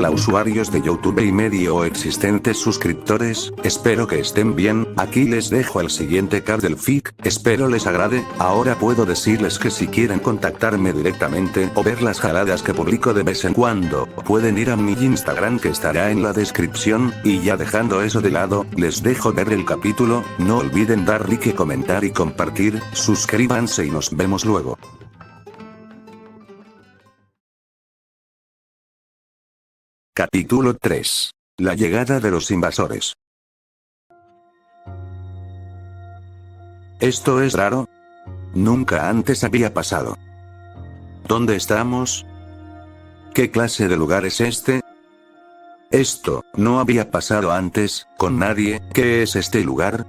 Hola usuarios de YouTube y medio o existentes suscriptores, espero que estén bien, aquí les dejo el siguiente card del FIC, espero les agrade. Ahora puedo decirles que si quieren contactarme directamente o ver las jaladas que publico de vez en cuando, pueden ir a mi Instagram que estará en la descripción, y ya dejando eso de lado, les dejo ver el capítulo, no olviden dar like, comentar y compartir, suscríbanse y nos vemos luego. Capítulo 3. La llegada de los invasores. Esto es raro. Nunca antes había pasado. ¿Dónde estamos? ¿Qué clase de lugar es este? Esto no había pasado antes, con nadie. ¿Qué es este lugar?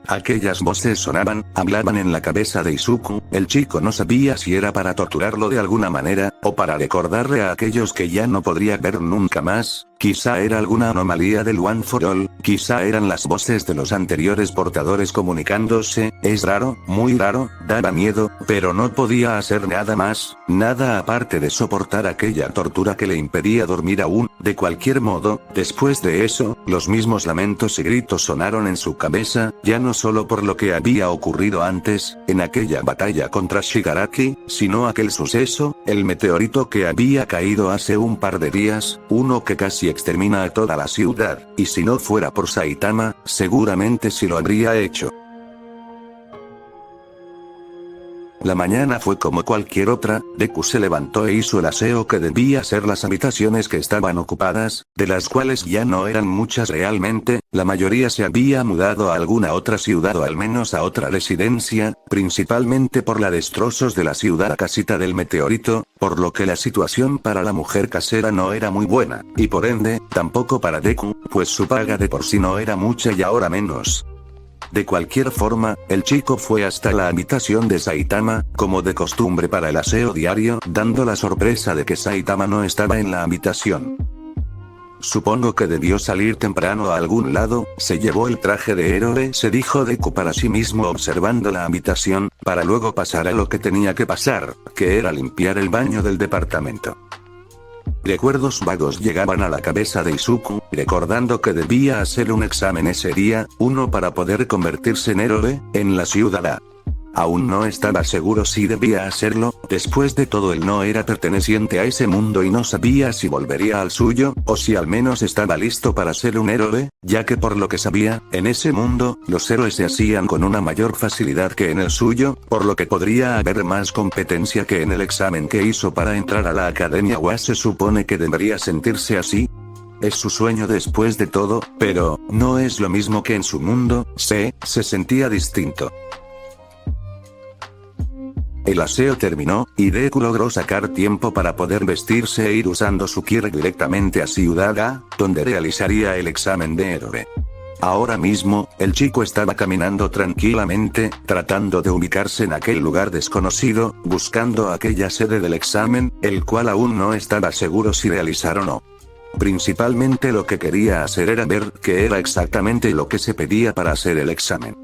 Aquellas voces sonaban, hablaban en la cabeza de Izuku. El chico no sabía si era para torturarlo de alguna manera, o para recordarle a aquellos que ya no podría ver nunca más. Quizá era alguna anomalía del One for All, quizá eran las voces de los anteriores portadores comunicándose. Es raro, muy raro, daba miedo, pero no podía hacer nada más, nada aparte de soportar aquella tortura que le impedía dormir aún. De cualquier modo, después de eso, los mismos lamentos y gritos sonaron en su cabeza, ya no solo por lo que había ocurrido antes, en aquella batalla contra Shigaraki, sino aquel suceso, el meteorito que había caído hace un par de días, uno que casi extermina a toda la ciudad, y si no fuera por Saitama, seguramente sí lo habría hecho. La mañana fue como cualquier otra. Deku se levantó e hizo el aseo que debía ser las habitaciones que estaban ocupadas, de las cuales ya no eran muchas realmente, la mayoría se había mudado a alguna otra ciudad o al menos a otra residencia, principalmente por la destrozos de la ciudad casita del meteorito, por lo que la situación para la mujer casera no era muy buena, y por ende, tampoco para Deku, pues su paga de por sí no era mucha y ahora menos. De cualquier forma, el chico fue hasta la habitación de Saitama, como de costumbre para el aseo diario, dando la sorpresa de que Saitama no estaba en la habitación. Supongo que debió salir temprano a algún lado. Se llevó el traje de héroe, se dijo Deku para sí mismo observando la habitación, para luego pasar a lo que tenía que pasar, que era limpiar el baño del departamento. Recuerdos vagos llegaban a la cabeza de Izuku, recordando que debía hacer un examen ese día, uno para poder convertirse en héroe, en la ciudad A. Aún no estaba seguro si debía hacerlo, después de todo él no era perteneciente a ese mundo y no sabía si volvería al suyo, o si al menos estaba listo para ser un héroe, ya que por lo que sabía, en ese mundo, los héroes se hacían con una mayor facilidad que en el suyo, por lo que podría haber más competencia que en el examen que hizo para entrar a la Academia WA. Se supone que debería sentirse así. Es su sueño después de todo, pero no es lo mismo que en su mundo. Se sentía distinto. El aseo terminó, y Deku logró sacar tiempo para poder vestirse e ir usando su Kira directamente a Ciudad A, donde realizaría el examen de héroe. Ahora mismo, el chico estaba caminando tranquilamente, tratando de ubicarse en aquel lugar desconocido, buscando aquella sede del examen, el cual aún no estaba seguro si realizar o no. Principalmente lo que quería hacer era ver qué era exactamente lo que se pedía para hacer el examen.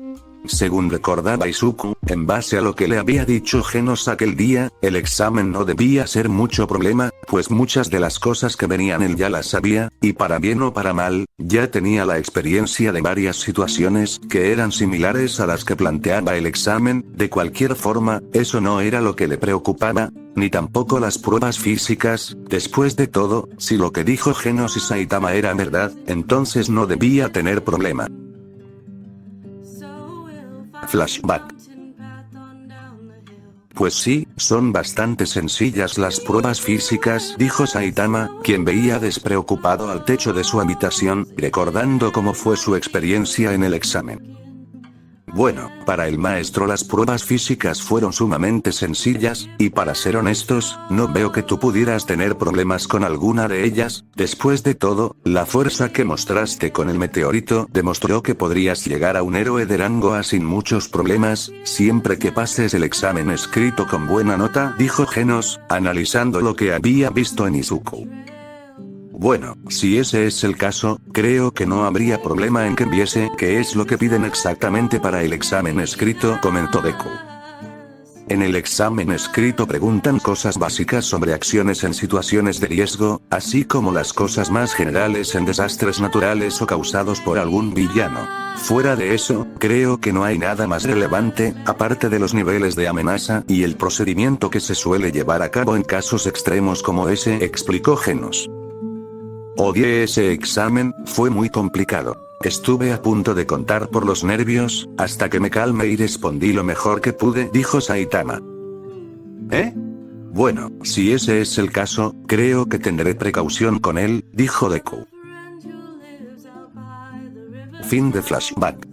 Según recordaba Izuku, en base a lo que le había dicho Genos aquel día, el examen no debía ser mucho problema, pues muchas de las cosas que venían él ya las sabía, y para bien o para mal, ya tenía la experiencia de varias situaciones que eran similares a las que planteaba el examen. De cualquier forma, eso no era lo que le preocupaba, ni tampoco las pruebas físicas. Después de todo, si lo que dijo Genos y Saitama era verdad, entonces no debía tener problema. Flashback. Pues sí, son bastante sencillas las pruebas físicas, dijo Saitama, quien veía despreocupado al techo de su habitación, recordando cómo fue su experiencia en el examen. Bueno, para el maestro las pruebas físicas fueron sumamente sencillas, y para ser honestos, no veo que tú pudieras tener problemas con alguna de ellas. Después de todo, la fuerza que mostraste con el meteorito demostró que podrías llegar a un héroe de rango A sin muchos problemas, siempre que pases el examen escrito con buena nota, dijo Genos, analizando lo que había visto en Izuku. Bueno, si ese es el caso, creo que no habría problema en que viese qué es lo que piden exactamente para el examen escrito, comentó Deku. En el examen escrito preguntan cosas básicas sobre acciones en situaciones de riesgo, así como las cosas más generales en desastres naturales o causados por algún villano. Fuera de eso, creo que no hay nada más relevante, aparte de los niveles de amenaza y el procedimiento que se suele llevar a cabo en casos extremos como ese, explicó Genos. Odié ese examen, fue muy complicado. Estuve a punto de contar por los nervios, hasta que me calmé y respondí lo mejor que pude, dijo Saitama. ¿Eh? Bueno, si ese es el caso, creo que tendré precaución con él, dijo Deku. Fin de flashback.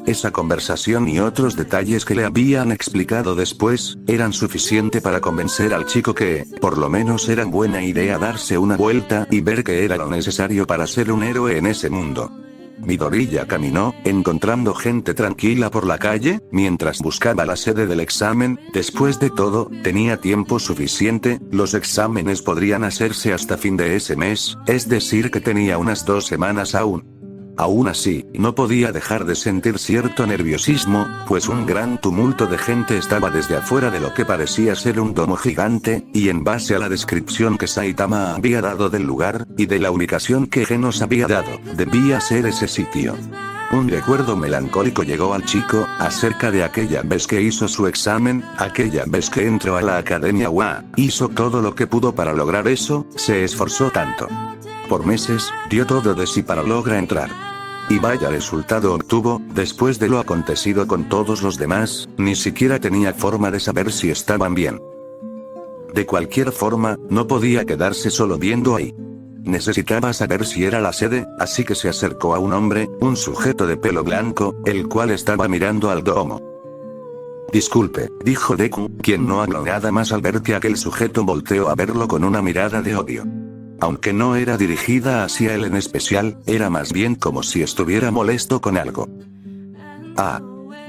Esa conversación y otros detalles que le habían explicado después, eran suficiente para convencer al chico que, por lo menos era buena idea darse una vuelta y ver qué era lo necesario para ser un héroe en ese mundo. Midoriya caminó, encontrando gente tranquila por la calle, mientras buscaba la sede del examen. Después de todo, tenía tiempo suficiente, los exámenes podrían hacerse hasta fin de ese mes, es decir que tenía unas 2 semanas aún. Aún así, no podía dejar de sentir cierto nerviosismo, pues un gran tumulto de gente estaba desde afuera de lo que parecía ser un domo gigante, y en base a la descripción que Saitama había dado del lugar, y de la ubicación que Genos había dado, debía ser ese sitio. Un recuerdo melancólico llegó al chico, acerca de aquella vez que hizo su examen, aquella vez que entró a la Academia UA, hizo todo lo que pudo para lograr eso, se esforzó tanto. Por meses, dio todo de sí para lograr entrar. Y vaya resultado obtuvo, después de lo acontecido con todos los demás, ni siquiera tenía forma de saber si estaban bien. De cualquier forma, no podía quedarse solo viendo ahí. Necesitaba saber si era la sede, así que se acercó a un hombre, un sujeto de pelo blanco, el cual estaba mirando al domo. Disculpe, dijo Deku, quien no habló nada más al ver que aquel sujeto volteó a verlo con una mirada de odio. Aunque no era dirigida hacia él en especial, era más bien como si estuviera molesto con algo. Ah.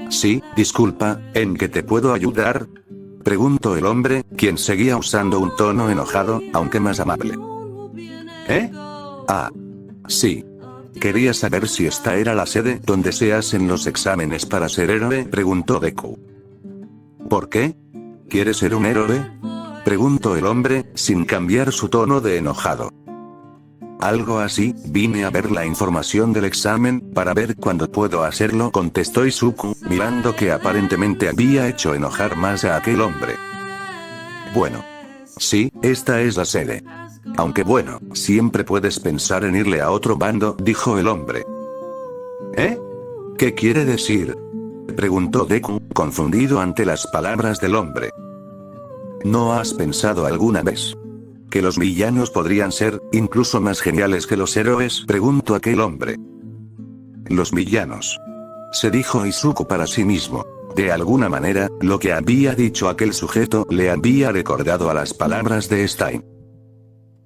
Sí, disculpa, ¿en qué te puedo ayudar? Preguntó el hombre, quien seguía usando un tono enojado, aunque más amable. ¿Eh? Ah. Sí. Quería saber si esta era la sede donde se hacen los exámenes para ser héroe, preguntó Deku. ¿Por qué? ¿Quieres ser un héroe? Preguntó el hombre, sin cambiar su tono de enojado. Algo así, vine a ver la información del examen, para ver cuándo puedo hacerlo, contestó Izuku, mirando que aparentemente había hecho enojar más a aquel hombre. Bueno. Sí, esta es la sede. Aunque bueno, siempre puedes pensar en irle a otro bando, dijo el hombre. ¿Eh? ¿Qué quiere decir? Preguntó Deku, confundido ante las palabras del hombre. ¿No has pensado alguna vez que los villanos podrían ser, incluso más geniales que los héroes? Preguntó aquel hombre. Los villanos. Se dijo Izuku para sí mismo. De alguna manera, lo que había dicho aquel sujeto le había recordado a las palabras de Stein.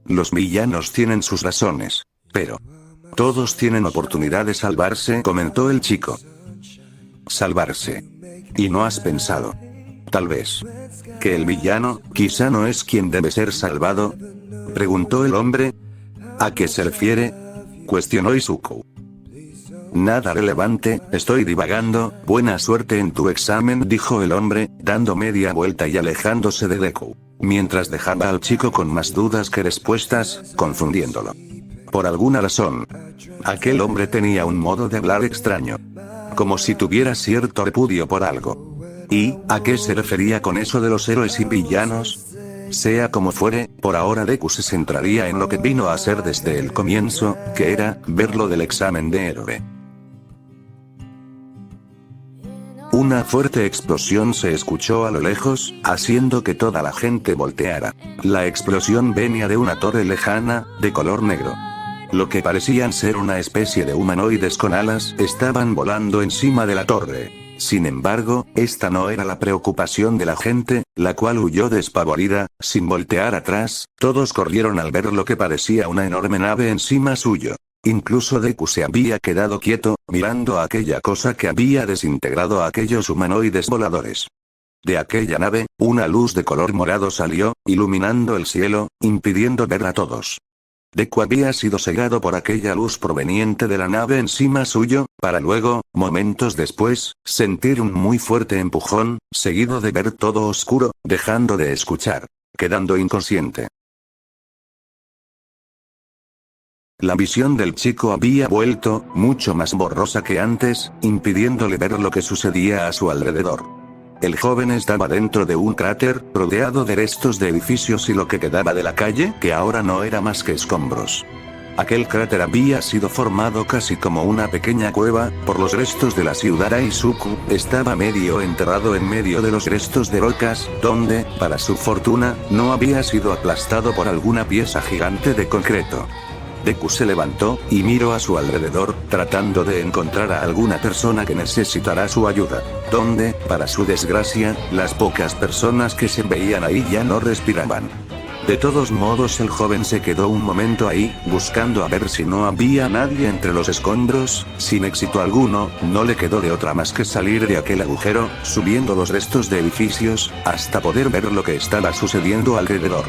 Los villanos tienen sus razones. Pero todos tienen oportunidad de salvarse, comentó el chico. Salvarse. ¿Y no has pensado, tal vez, que el villano, quizá no es quien debe ser salvado? Preguntó el hombre. ¿A qué se refiere? Cuestionó Izuku. Nada relevante, estoy divagando, buena suerte en tu examen, dijo el hombre, dando media vuelta y alejándose de Deku, mientras dejaba al chico con más dudas que respuestas, confundiéndolo. Por alguna razón, aquel hombre tenía un modo de hablar extraño, como si tuviera cierto repudio por algo. ¿Y a qué se refería con eso de los héroes y villanos? Sea como fuere, por ahora Deku se centraría en lo que vino a ser desde el comienzo, que era ver lo del examen de héroe. Una fuerte explosión se escuchó a lo lejos, haciendo que toda la gente volteara. La explosión venía de una torre lejana, de color negro. Lo que parecían ser una especie de humanoides con alas estaban volando encima de la torre. Sin embargo, esta no era la preocupación de la gente, la cual huyó despavorida, sin voltear atrás. Todos corrieron al ver lo que parecía una enorme nave encima suyo. Incluso Deku se había quedado quieto, mirando a aquella cosa que había desintegrado a aquellos humanoides voladores. De aquella nave, una luz de color morado salió, iluminando el cielo, impidiendo ver a todos. Deku había sido cegado por aquella luz proveniente de la nave encima suyo, para luego, momentos después, sentir un muy fuerte empujón, seguido de ver todo oscuro, dejando de escuchar, quedando inconsciente. La visión del chico había vuelto, mucho más borrosa que antes, impidiéndole ver lo que sucedía a su alrededor. El joven estaba dentro de un cráter, rodeado de restos de edificios y lo que quedaba de la calle, que ahora no era más que escombros. Aquel cráter había sido formado casi como una pequeña cueva, por los restos de la ciudad Aizuku, estaba medio enterrado en medio de los restos de rocas, donde, para su fortuna, no había sido aplastado por alguna pieza gigante de concreto. Deku se levantó, y miró a su alrededor, tratando de encontrar a alguna persona que necesitara su ayuda. Donde, para su desgracia, las pocas personas que se veían ahí ya no respiraban. De todos modos el joven se quedó un momento ahí, buscando a ver si no había nadie entre los escombros, sin éxito alguno, no le quedó de otra más que salir de aquel agujero, subiendo los restos de edificios, hasta poder ver lo que estaba sucediendo alrededor.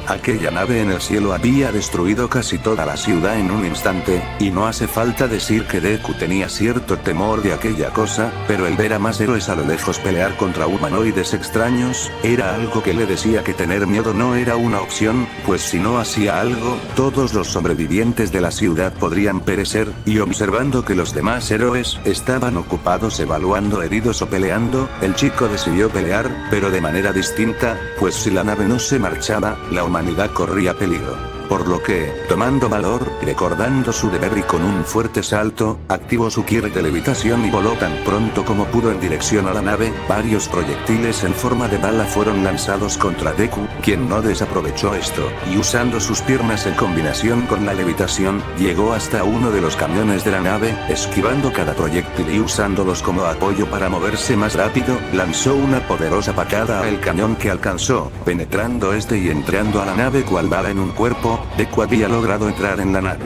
Aquella nave en el cielo había destruido casi toda la ciudad en un instante, y no hace falta decir que Deku tenía cierto temor de aquella cosa, pero el ver a más héroes a lo lejos pelear contra humanoides extraños, era algo que le decía que tener miedo no era una opción, pues si no hacía algo, todos los sobrevivientes de la ciudad podrían perecer, y observando que los demás héroes estaban ocupados evaluando heridos o peleando, el chico decidió pelear, pero de manera distinta, pues si la nave no se marchaba, la humanidad corría peligro. Por lo que, tomando valor, recordando su deber y con un fuerte salto, activó su Ki de levitación y voló tan pronto como pudo en dirección a la nave. Varios proyectiles en forma de bala fueron lanzados contra Deku, quien no desaprovechó esto, y usando sus piernas en combinación con la levitación, llegó hasta uno de los camiones de la nave, esquivando cada proyectil y usándolos como apoyo para moverse más rápido, lanzó una poderosa patada al cañón que alcanzó, penetrando este y entrando a la nave cual bala en un cuerpo. Deku había logrado entrar en la nave.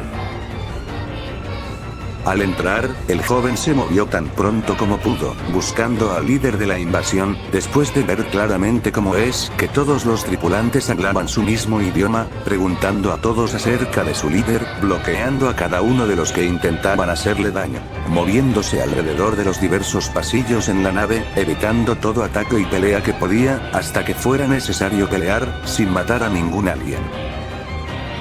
Al entrar, el joven se movió tan pronto como pudo, buscando al líder de la invasión, después de ver claramente cómo es que todos los tripulantes hablaban su mismo idioma, preguntando a todos acerca de su líder, bloqueando a cada uno de los que intentaban hacerle daño, moviéndose alrededor de los diversos pasillos en la nave, evitando todo ataque y pelea que podía, hasta que fuera necesario pelear, sin matar a ningún alien.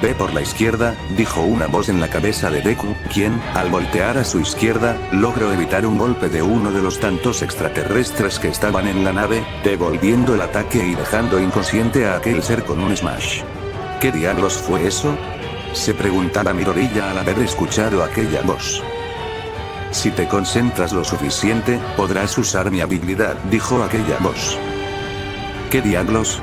Ve por la izquierda, dijo una voz en la cabeza de Deku, quien, al voltear a su izquierda, logró evitar un golpe de uno de los tantos extraterrestres que estaban en la nave, devolviendo el ataque y dejando inconsciente a aquel ser con un smash. ¿Qué diablos fue eso?, se preguntaba Midoriya al haber escuchado aquella voz. Si te concentras lo suficiente, podrás usar mi habilidad, dijo aquella voz. ¿Qué diablos?,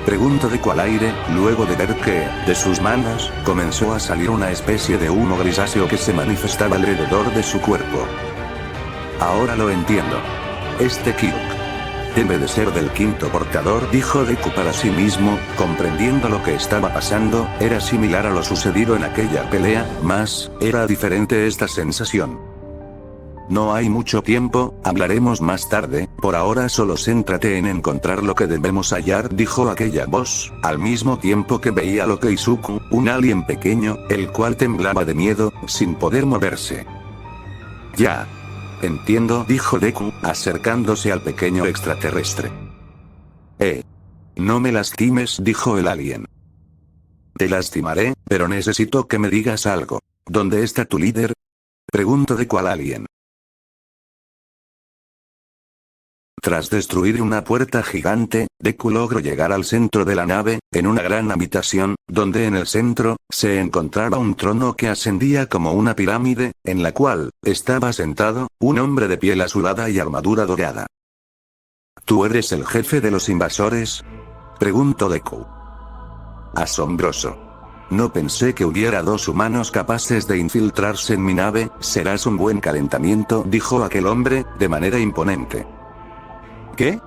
preguntó Deku al aire, luego de ver que, de sus manos, comenzó a salir una especie de humo grisáceo que se manifestaba alrededor de su cuerpo. Ahora lo entiendo. Este Kyuk debe de ser del quinto portador, dijo Deku para sí mismo, comprendiendo lo que estaba pasando, era similar a lo sucedido en aquella pelea, mas, era diferente esta sensación. No hay mucho tiempo, hablaremos más tarde, por ahora solo céntrate en encontrar lo que debemos hallar, dijo aquella voz, al mismo tiempo que veía lo que Izuku, un alien pequeño, el cual temblaba de miedo, sin poder moverse. Ya. Entiendo, dijo Deku, acercándose al pequeño extraterrestre. No me lastimes, dijo el alien. Te lastimaré, pero necesito que me digas algo. ¿Dónde está tu líder?, preguntó Deku al alien. Tras destruir una puerta gigante, Deku logró llegar al centro de la nave, en una gran habitación, donde en el centro, se encontraba un trono que ascendía como una pirámide, en la cual, estaba sentado, un hombre de piel azulada y armadura dorada. ¿Tú eres el jefe de los invasores?, preguntó Deku. Asombroso. No pensé que hubiera dos humanos capaces de infiltrarse en mi nave, serás un buen calentamiento, dijo aquel hombre, de manera imponente. ¿Qué?,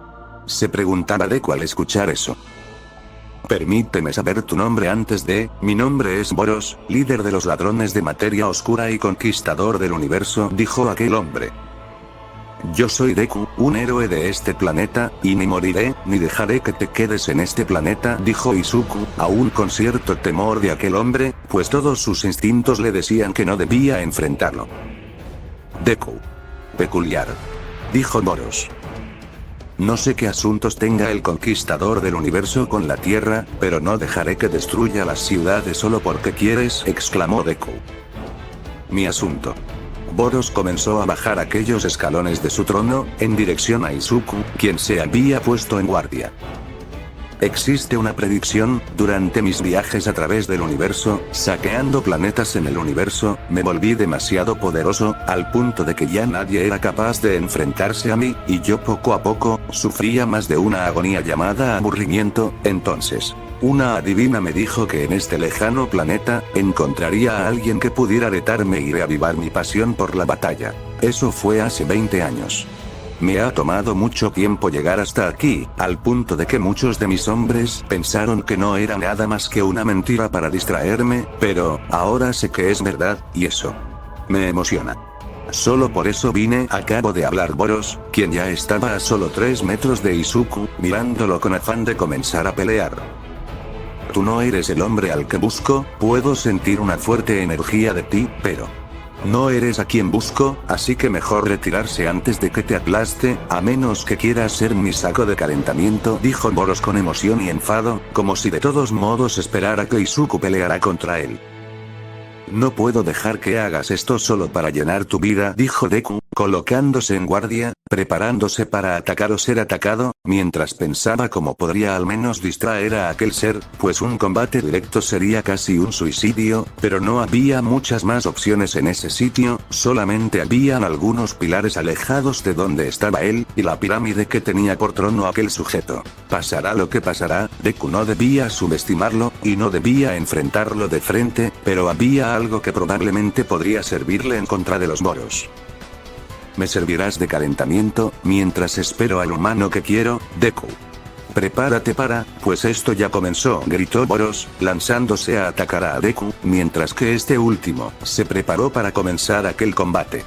se preguntaba Deku al escuchar eso. Permíteme saber tu nombre antes de, mi nombre es Boros, líder de los ladrones de materia oscura y conquistador del universo, dijo aquel hombre. Yo soy Deku, un héroe de este planeta, y ni moriré, ni dejaré que te quedes en este planeta, dijo Izuku, aún con cierto temor de aquel hombre, pues todos sus instintos le decían que no debía enfrentarlo. Deku. Peculiar. Dijo Boros. No sé qué asuntos tenga el conquistador del universo con la Tierra, pero no dejaré que destruya las ciudades solo porque quieres, exclamó Deku. Mi asunto. Boros comenzó a bajar aquellos escalones de su trono, en dirección a Izuku, quien se había puesto en guardia. Existe una predicción, durante mis viajes a través del universo, saqueando planetas en el universo, me volví demasiado poderoso, al punto de que ya nadie era capaz de enfrentarse a mí, y yo poco a poco, sufría más de una agonía llamada aburrimiento. Entonces, una adivina me dijo que en este lejano planeta, encontraría a alguien que pudiera retarme y reavivar mi pasión por la batalla. Eso fue hace 20 años. Me ha tomado mucho tiempo llegar hasta aquí, al punto de que muchos de mis hombres pensaron que no era nada más que una mentira para distraerme, pero, ahora sé que es verdad, y eso me emociona. Solo por eso vine, acabo de hablar Boros, quien ya estaba a solo 3 metros de Izuku, mirándolo con afán de comenzar a pelear. Tú no eres el hombre al que busco, puedo sentir una fuerte energía de ti, pero no eres a quien busco, así que mejor retirarse antes de que te aplaste, a menos que quieras ser mi saco de calentamiento, dijo Boros con emoción y enfado, como si de todos modos esperara que Izuku peleara contra él. No puedo dejar que hagas esto solo para llenar tu vida, dijo Deku, colocándose en guardia, preparándose para atacar o ser atacado, mientras pensaba cómo podría al menos distraer a aquel ser, pues un combate directo sería casi un suicidio, pero no había muchas más opciones en ese sitio, solamente habían algunos pilares alejados de donde estaba él, y la pirámide que tenía por trono aquel sujeto. Pasará lo que pasará, Deku no debía subestimarlo, y no debía enfrentarlo de frente, pero había algo que probablemente podría servirle en contra de los Boros. Me servirás de calentamiento, mientras espero al humano que quiero, Deku. Prepárate pues esto ya comenzó, gritó Boros, lanzándose a atacar a Deku, mientras que este último se preparó para comenzar aquel combate.